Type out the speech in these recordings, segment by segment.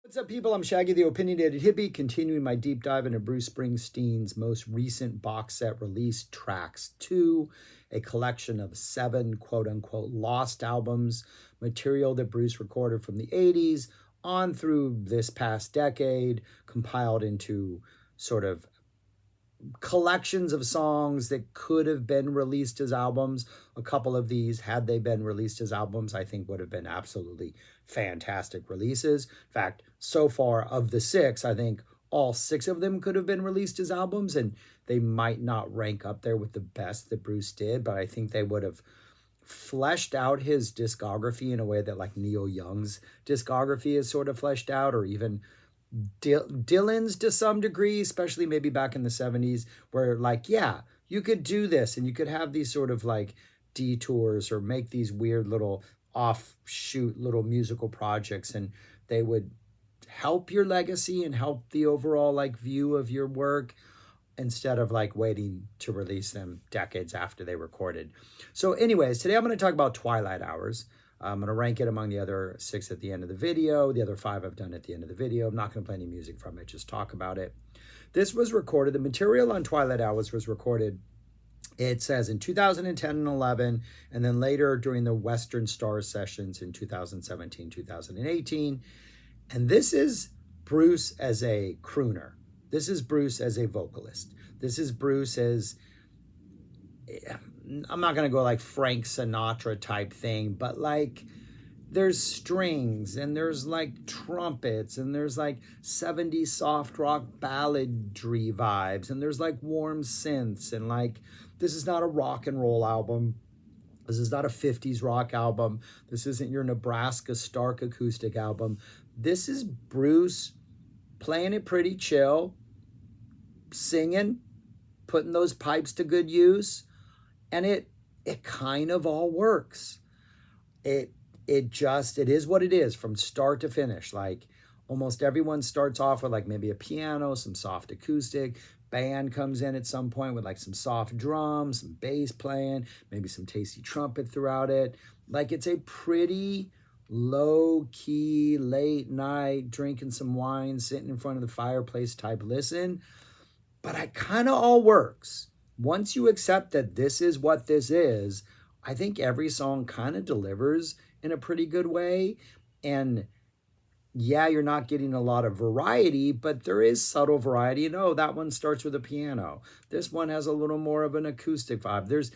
What's up, people? I'm Shaggy the Opinionated Hippie, continuing my deep dive into Bruce Springsteen's most recent box set release, Tracks 2, a collection of 7 quote-unquote lost albums, material that Bruce recorded from the 80s on through this past decade, compiled into sort of collections of songs that could have been released as albums. A couple of these, had they been released as albums, I think would have been absolutely fantastic releases. In fact, so far of the 6, I think all 6 of them could have been released as albums, and they might not rank up there with the best that Bruce did, but I think they would have fleshed out his discography in a way that like Neil Young's discography is sort of fleshed out, or even Dylan's to some degree, especially maybe back in the 70s, where like, yeah, you could do this and you could have these sort of like detours or make these weird little offshoot little musical projects, and they would help your legacy and help the overall like view of your work instead of like waiting to release them decades after they recorded. So anyways, today I'm going to talk about Twilight Hours. I'm going to rank it among the other 6 at the end of the video. The other 5 I've done at the end of the video. I'm not going to play any music from it, just talk about it. This was recorded, the material on Twilight Hours was recorded, it says, in 2010 and 11, and then later during the Western Stars sessions in 2017, 2018. And this is Bruce as a crooner. This is Bruce as a vocalist. This is Bruce as, I'm not going to go like Frank Sinatra type thing, but like there's strings and there's like trumpets and there's like 70s soft rock balladry vibes and there's like warm synths, and like this is not a rock and roll album. This is not a 50s rock album. This isn't your Nebraska Stark acoustic album. This is Bruce playing it pretty chill, singing, putting those pipes to good use. And it kind of all works. It is what it is from start to finish. Like almost everyone starts off with like maybe a piano, some soft acoustic, band comes in at some point with like some soft drums, some bass playing, maybe some tasty trumpet throughout it. Like it's a pretty low key, late night, drinking some wine, sitting in front of the fireplace type listen. But it kind of all works. Once you accept that this is what this is, I think every song kind of delivers in a pretty good way. And yeah, you're not getting a lot of variety, but there is subtle variety. You know, that one starts with a piano. This one has a little more of an acoustic vibe. There's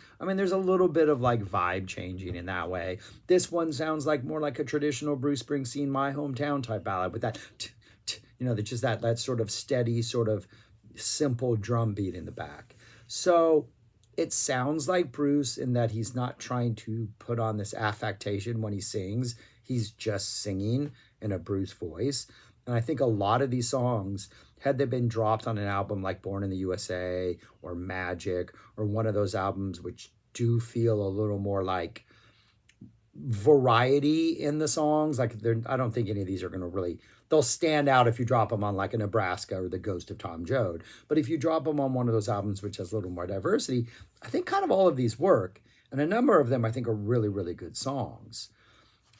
a little bit of like vibe changing in that way. This one sounds like more like a traditional Bruce Springsteen, My Hometown type ballad with that, just that sort of steady, sort of simple drum beat in the back. So it sounds like Bruce in that he's not trying to put on this affectation when he sings. He's just singing in a Bruce voice. And I think a lot of these songs, had they been dropped on an album like Born in the USA or Magic or one of those albums which do feel a little more like variety in the songs, like I don't think any of these are going to really, they'll stand out if you drop them on like a Nebraska or the Ghost of Tom Joad. But if you drop them on one of those albums which has a little more diversity, I think kind of all of these work. And a number of them I think are really, really good songs.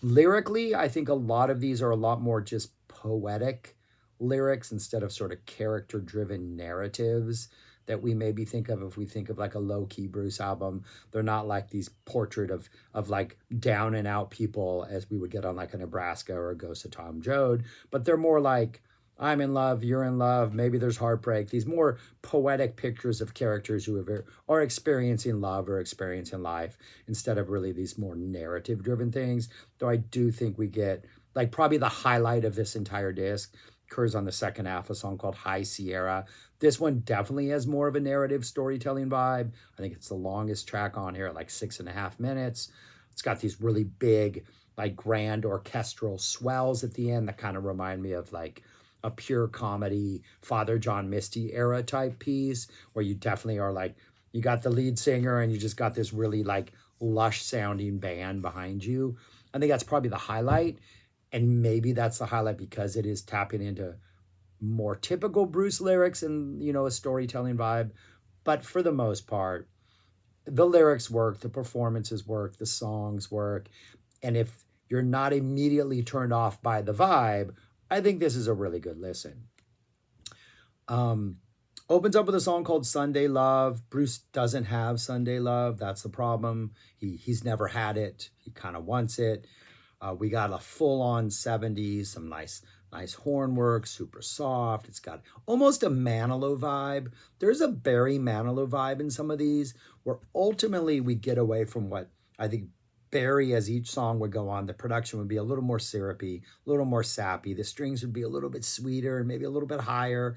Lyrically, I think a lot of these are a lot more just poetic lyrics instead of sort of character-driven narratives that we maybe think of if we think of like a low-key Bruce album. They're not like these portrait of like down and out people as we would get on like a Nebraska or a Ghost of Tom Joad, but they're more like, I'm in love, you're in love, maybe there's heartbreak. These more poetic pictures of characters who are experiencing love or experiencing life instead of really these more narrative-driven things. Though I do think we get, like probably the highlight of this entire disc occurs on the second half, a song called High Sierra. This one definitely has more of a narrative storytelling vibe. I think it's the longest track on here at like 6.5 minutes. It's got these really big, like grand orchestral swells at the end that kind of remind me of like a pure comedy Father John Misty era type piece, where you definitely are like, you got the lead singer and you just got this really like lush sounding band behind you. I think that's probably the highlight. And maybe that's the highlight because it is tapping into more typical Bruce lyrics and, a storytelling vibe. But for the most part, the lyrics work, the performances work, the songs work. And if you're not immediately turned off by the vibe, I think this is a really good listen. Um, Opens up with a song called Sunday Love. Bruce doesn't have Sunday Love. That's the problem. He's never had it. He kind of wants it. We got a full-on 70s, some nice horn work, super soft. It's got almost a Manilow vibe. There's a Barry Manilow vibe in some of these, where ultimately we get away from what I think Barry, as each song would go on, the production would be a little more syrupy, a little more sappy. The strings would be a little bit sweeter and maybe a little bit higher.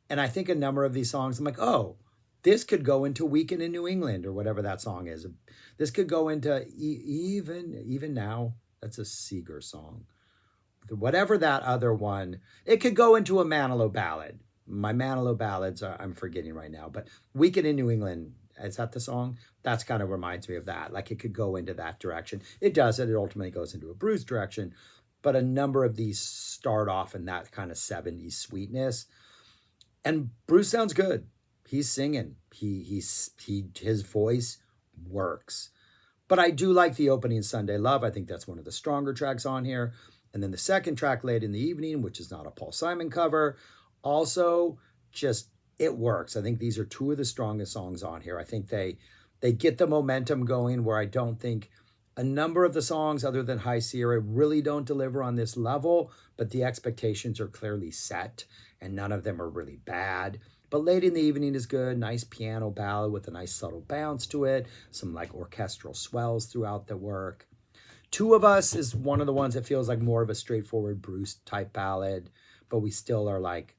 And I think a number of these songs, I'm like, oh, this could go into Weekend in New England or whatever that song is. This could go into even now. That's a Seeger song. Whatever that other one, it could go into a Manilow ballad. My Manilow ballads, I'm forgetting right now. But Weekend in New England, is that the song? That's kind of reminds me of that. Like it could go into that direction. It does it. It ultimately goes into a Bruce direction. But a number of these start off in that kind of 70s sweetness. And Bruce sounds good. He's singing. His voice works. But I do like the opening Sunday Love. I think that's one of the stronger tracks on here. And then the second track, Late in the Evening, which is not a Paul Simon cover, also just, it works. I think these are two of the strongest songs on here. I think they get the momentum going, where I don't think a number of the songs other than High Sierra really don't deliver on this level, but the expectations are clearly set and none of them are really bad. But Late in the Evening is good. Nice piano ballad with a nice subtle bounce to it. Some like orchestral swells throughout the work. Two of Us is one of the ones that feels like more of a straightforward Bruce type ballad, but we still are like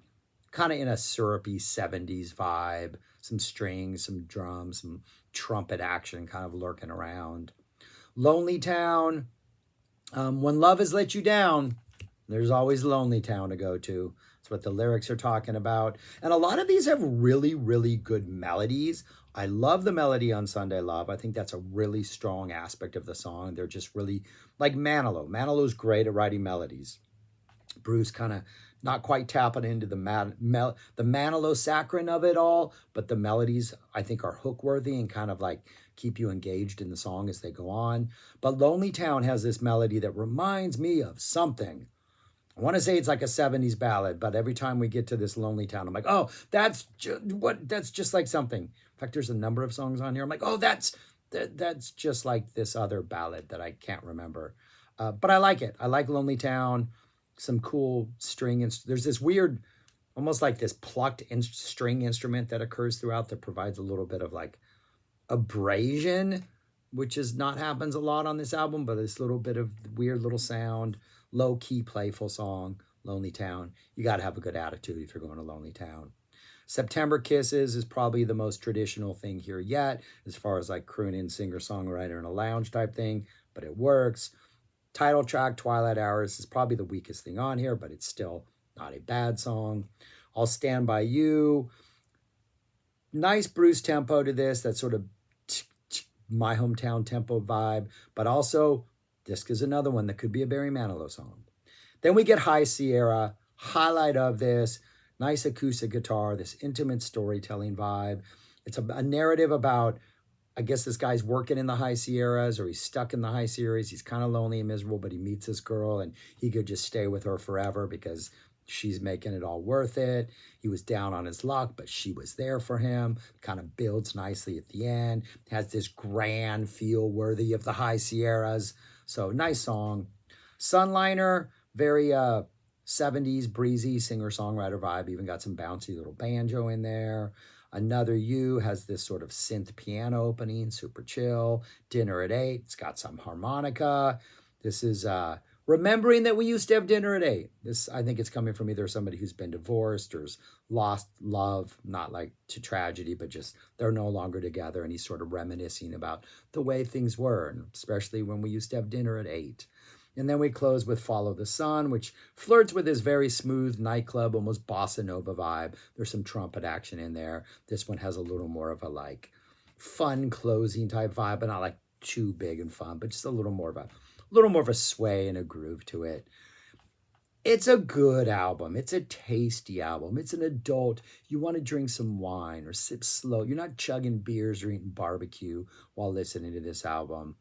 kind of in a syrupy 70s vibe. Some strings, some drums, some trumpet action kind of lurking around. Lonely Town. When love has let you down, there's always Lonely Town to go to. That's what the lyrics are talking about. And a lot of these have really, really good melodies. I love the melody on Sunday Love. I think that's a really strong aspect of the song. They're just really like Manilow. Manilow's great at writing melodies. Bruce kind of not quite tapping into the Manilow saccharin of it all, but the melodies I think are hook worthy and kind of like keep you engaged in the song as they go on. But Lonely Town has this melody that reminds me of something. I want to say it's like a 70s ballad, but every time we get to this Lonely Town, I'm like, oh, that's just like something. In fact, there's a number of songs on here. I'm like, oh, that's just like this other ballad that I can't remember. But I like it. I like Lonely Town. Some cool string. There's this weird, almost like this plucked string instrument that occurs throughout that provides a little bit of like abrasion, which is not happens a lot on this album, but this little bit of weird little sound. Low-key, playful song, Lonely Town. You got to have a good attitude if you're going to Lonely Town. September Kisses is probably the most traditional thing here yet, as far as like crooning singer-songwriter in a lounge type thing, but it works. Title track, Twilight Hours, is probably the weakest thing on here, but it's still not a bad song. I'll Stand By You. Nice Bruce tempo to this, that sort of my hometown tempo vibe, but also this is another one that could be a Barry Manilow song. Then we get High Sierra, highlight of this, nice acoustic guitar, this intimate storytelling vibe. It's a narrative about, I guess this guy's working in the High Sierras or he's stuck in the High Sierras. He's kind of lonely and miserable, but he meets this girl and he could just stay with her forever because she's making it all worth it. He was down on his luck, but she was there for him. Kind of builds nicely at the end. Has this grand feel worthy of the High Sierras. So nice song. Sunliner, very 70s breezy singer-songwriter vibe. Even got some bouncy little banjo in there. Another You has this sort of synth piano opening, super chill. Dinner at 8, it's got some harmonica. This is remembering that we used to have dinner at 8. This, I think it's coming from either somebody who's been divorced or has lost love, not like to tragedy, but just they're no longer together. And he's sort of reminiscing about the way things were, and especially when we used to have dinner at 8. And then we close with Follow the Sun, which flirts with this very smooth nightclub, almost bossa nova vibe. There's some trumpet action in there. This one has a little more of a like fun closing type vibe, but not like too big and fun, but just a little more of a sway and a groove to it. It's a good album. It's a tasty album. It's an adult. You want to drink some wine or sip slow. You're not chugging beers or eating barbecue while listening to this album.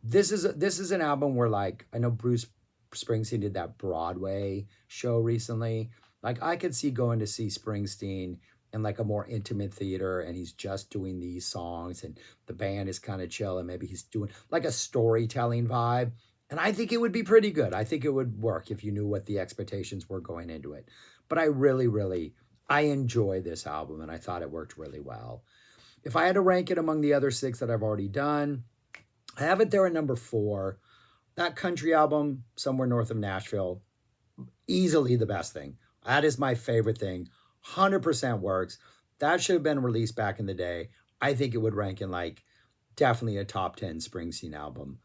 This is an album where, like, I know Bruce Springsteen did that Broadway show recently. Like I could see going to see Springsteen in like a more intimate theater and he's just doing these songs and the band is kind of chill and maybe he's doing like a storytelling vibe. And I think it would be pretty good. I think it would work if you knew what the expectations were going into it. But I really, I enjoy this album and I thought it worked really well. If I had to rank it among the other 6 that I've already done, I have it there at number 4. That country album, Somewhere North of Nashville, easily the best thing. That is my favorite thing. 100% works. That should have been released back in the day. I think it would rank in like definitely a top 10 Springsteen album.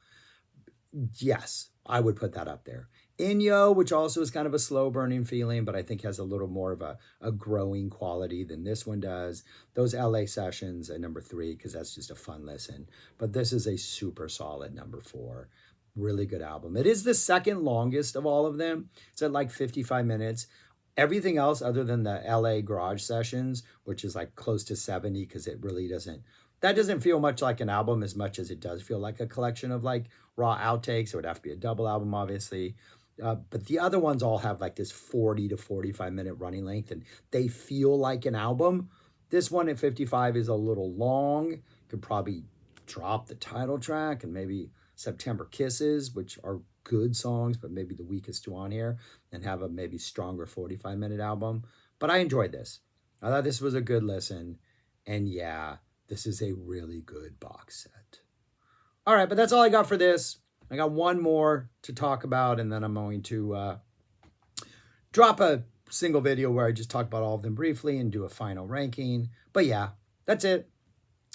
Yes, I would put that up there. Inyo, which also is kind of a slow burning feeling, but I think has a little more of a growing quality than this one does. Those LA sessions at number 3, because that's just a fun listen. But this is a super solid number 4. Really good album. It is the second longest of all of them. It's at like 55 minutes. Everything else other than the LA garage sessions, which is like close to 70, because it really doesn't feel much like an album as much as it does feel like a collection of like raw outtakes. It would have to be a double album, obviously. But the other ones all have like this 40 to 45 minute running length and they feel like an album. This one at 55 is a little long. Could probably drop the title track and maybe September Kisses, which are good songs, but maybe the weakest 2 on here, and have a maybe stronger 45-minute album. But I enjoyed this. I thought this was a good listen. And yeah, this is a really good box set. All right, but that's all I got for this. I got one more to talk about, and then I'm going to drop a single video where I just talk about all of them briefly and do a final ranking. But yeah, that's it.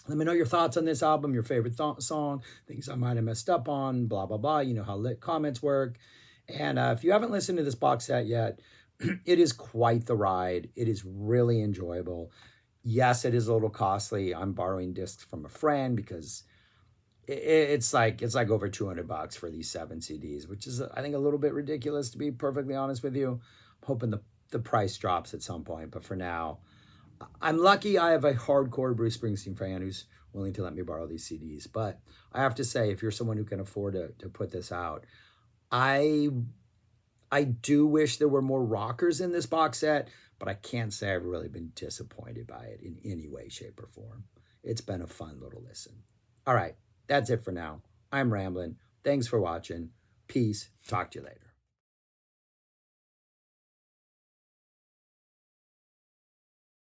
Let me know your thoughts on this album, your favorite song, things I might have messed up on, blah, blah, blah. You know how lit comments work. And if you haven't listened to this box set yet, it is quite the ride. It is really enjoyable. Yes, it is a little costly. I'm borrowing discs from a friend because it's like over $200 for these 7 CDs, which is, I think, a little bit ridiculous, to be perfectly honest with you. I'm hoping the price drops at some point, but for now, I'm lucky I have a hardcore Bruce Springsteen fan who's willing to let me borrow these CDs. But I have to say, if you're someone who can afford to put this out, I do wish there were more rockers in this box set, but I can't say I've really been disappointed by it in any way, shape, or form. It's been a fun little listen. All right. That's it for now. I'm rambling. Thanks for watching. Peace. Talk to you later.